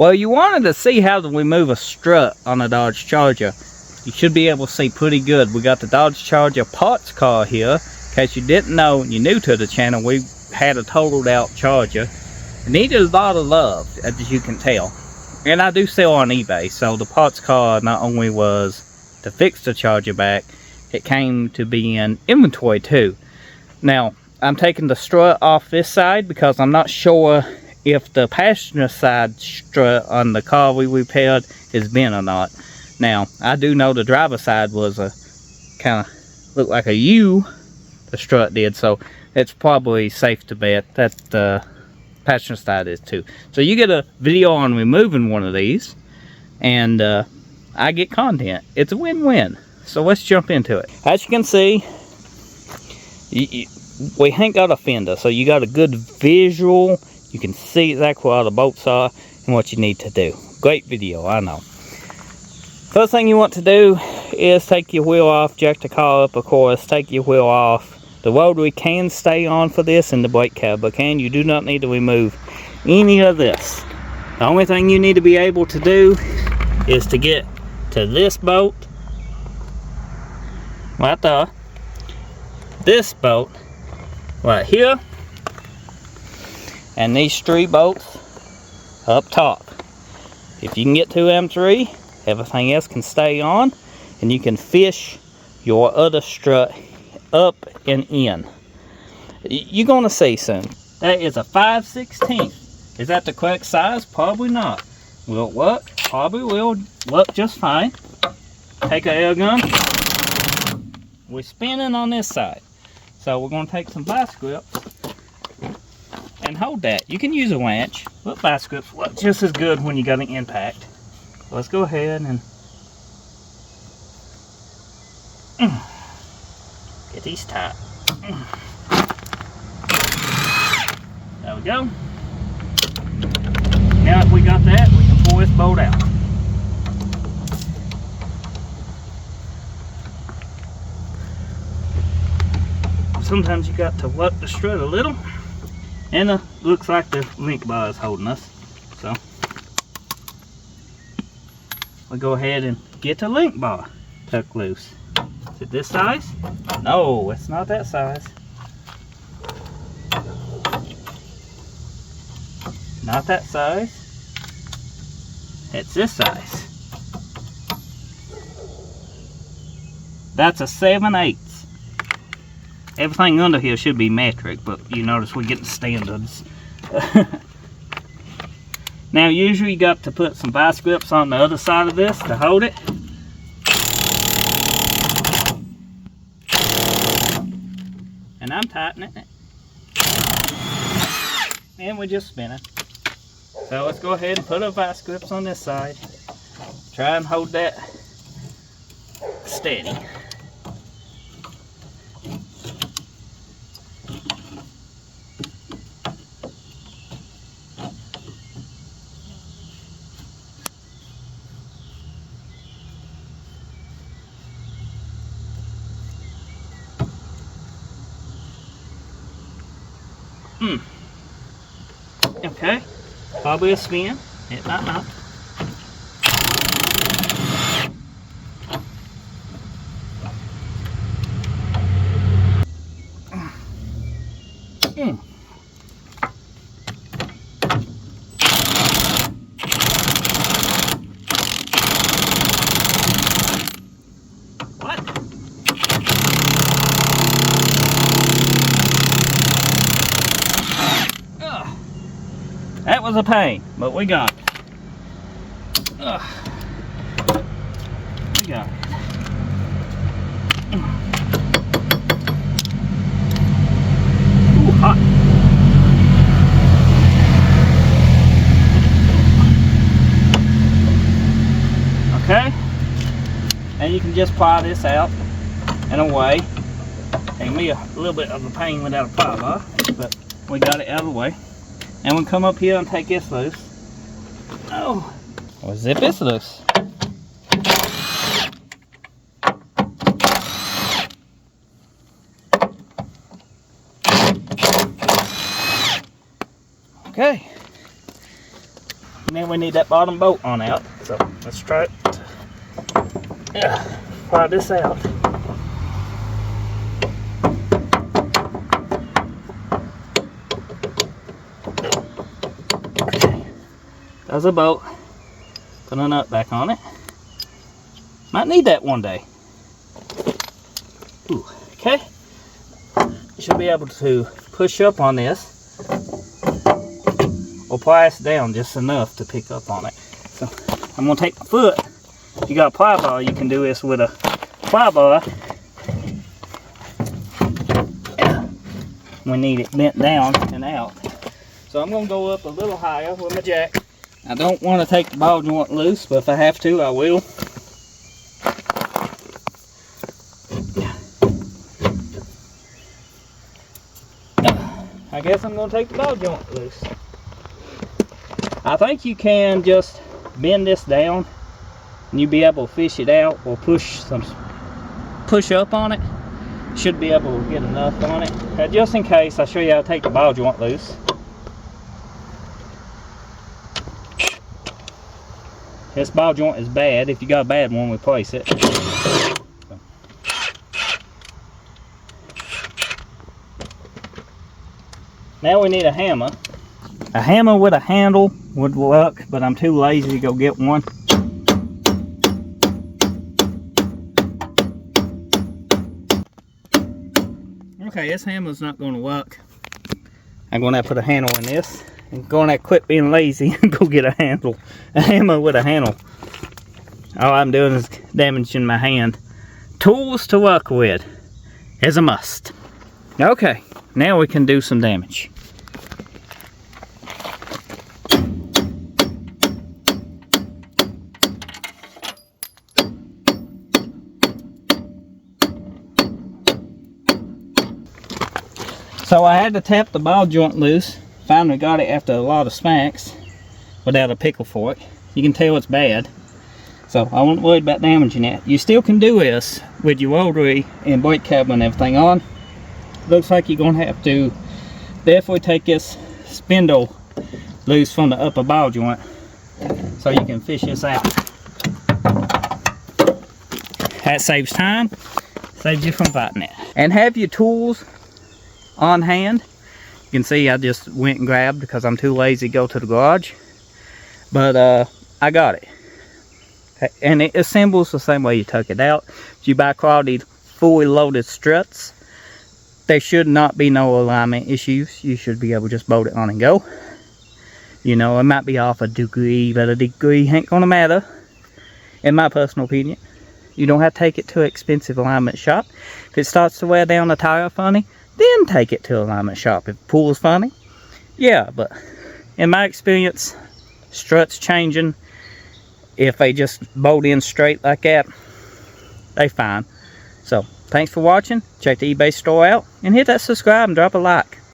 Well, you wanted to see how we move a strut on a Dodge Charger. You should be able to see pretty good. We got the Dodge Charger parts car here. In case you didn't know and you're new to the channel, we had a totaled out Charger. It needed a lot of love, as you can tell. And I do sell on eBay, so the parts car not only was to fix the Charger back, it came to be in inventory too. Now, I'm taking the strut off this side because I'm not sure if the passenger side strut on the car we repaired is bent or not. Now, I do know the driver side was a kind of looked like a U, the strut did, so it's probably safe to bet that the passenger side is too. So you get a video on removing one of these, and I get content. It's a win-win. So let's jump into it. As you can see, we ain't got a fender, so you got a good visual. You can see exactly where all the bolts are and what you need to do. Great video, I know. First thing you want to do is take your wheel off, jack the car up, of course, take your wheel off. The rotary can stay on for this and the brake caliper can. You do not need to remove any of this. The only thing you need to be able to do is to get to this bolt right there, this bolt right here, and these 3 bolts up top. If you can get to them 3, everything else can stay on, and you can fish your other strut up and in. You're gonna see soon. That is a 5/16. Is that the correct size? Probably not. Will it work? Probably will work just fine. Take a air gun. We're spinning on this side, so we're gonna take some vice grips and hold that. You can use a wrench, but vice grips work just as good when you got an impact. Let's go ahead and get these tight. There we go. Now that we got that, we can pull this bolt out. Sometimes you got to work the strut a little, and looks like the link bar is holding us. So we'll go ahead and get the link bar tucked loose. Is it this size? No, it's not that size. Not that size. It's this size. That's a 7/8. Everything under here should be metric, but you notice we're getting standards. Now, usually you got to put some vice grips on the other side of this to hold it. And I'm tightening it. And we're just spinning. So let's go ahead and put our vice grips on this side. Try and hold that steady. Okay, probably a spin. It might not. That was a pain, but we got it. We got it. Ooh, hot. Okay, and you can just pry this out and away. Take me a little bit of a pain without a pry bar, but we got it out of the way. And we'll come up here and take this loose. Oh, we'll zip this loose. Okay. And then we need that bottom bolt on out. So let's try it. Pry this out. Okay. There's a bolt. Put a nut back on it. Might need that one day. Ooh, okay. You should be able to push up on this or pry it down just enough to pick up on it. So I'm gonna take my foot. If you got a ply bar, you can do this with a ply bar. We need it bent down and out. So I'm gonna go up a little higher with my jack. I don't want to take the ball joint loose, but if I have to, I will. I guess I'm going to take the ball joint loose. I think you can just bend this down and you'll be able to fish it out or push up on it. Should be able to get enough on it. Just in case, I'll show you how to take the ball joint loose. This ball joint is bad. If you got a bad one, replace it. Now we need a hammer. A hammer with a handle would work, but I'm too lazy to go get one. Okay, this hammer's not going to work. I'm going to have to put a handle in this. I'm going to have to quit being lazy and go get a handle. A hammer with a handle. All I'm doing is damaging my hand. Tools to work with is a must. Okay, now we can do some damage. So I had to tap the ball joint loose. Finally got it after a lot of smacks without a pickle fork. You can tell it's bad. So I wasn't worried about damaging it. You still can do this with your rotary and brake cable and everything on. Looks like you're going to have to definitely take this spindle loose from the upper ball joint so you can fish this out. That saves time, saves you from fighting it. And have your tools on hand. You can see I just went and grabbed because I'm too lazy to go to the garage. But I got it. And it assembles the same way you tuck it out. If you buy quality fully loaded struts, there should not be no alignment issues. You should be able to just bolt it on and go. You know, it might be off a degree, but a degree ain't gonna matter, in my personal opinion. You don't have to take it to an expensive alignment shop. If it starts to wear down the tire funny, then take it to an alignment shop. If it pulls funny, yeah, but in my experience, struts changing, if they just bolt in straight like that, they fine. So thanks for watching. Check the eBay store out and hit that subscribe and drop a like.